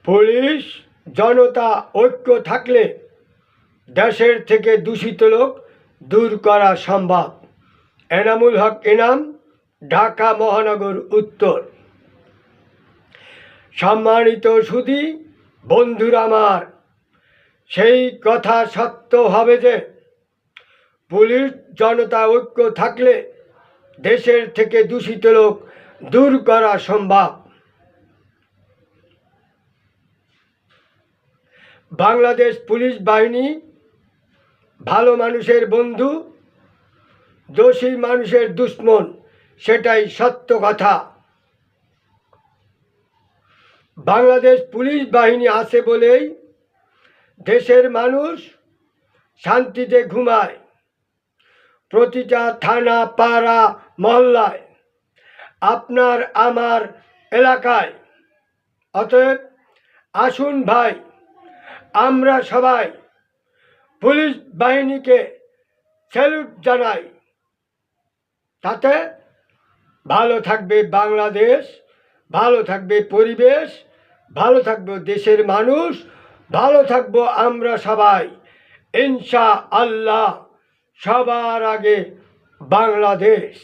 Police জনতা ঐক্য থাকলে দেশের থেকে দূষিত লোক দূর করা সম্ভব। এনামুল হক এনাম, ঢাকা মহানগর উত্তর। সম্মানিত সুধী বন্ধুরা আমার, সেই কথা সত্য হবে যে পুলিশ জনতা ঐক্য থাকলে দেশের থেকে দূষিত লোক দূর করা সম্ভব। বাংলাদেশ পুলিশ বাহিনী ভালো মানুষের বন্ধু, দোষী মানুষের দুশ্মন, সেটাই সত্য কথা। বাংলাদেশ পুলিশ বাহিনী আছে বলেই দেশের মানুষ শান্তিতে ঘুমায়, প্রতিটা থানা, পাড়া, মহল্লায়, আপনার আমার এলাকায়। অতএব আসুন ভাই, আমরা সবাই পুলিশ বাহিনীকে স্যালুট জানাই। তাতে ভালো থাকবে বাংলাদেশ, ভালো থাকবে পরিবেশ, ভালো থাকবে দেশের মানুষ, ভালো থাকবো আমরা সবাই ইনশাআল্লাহ। সবার আগে বাংলাদেশ।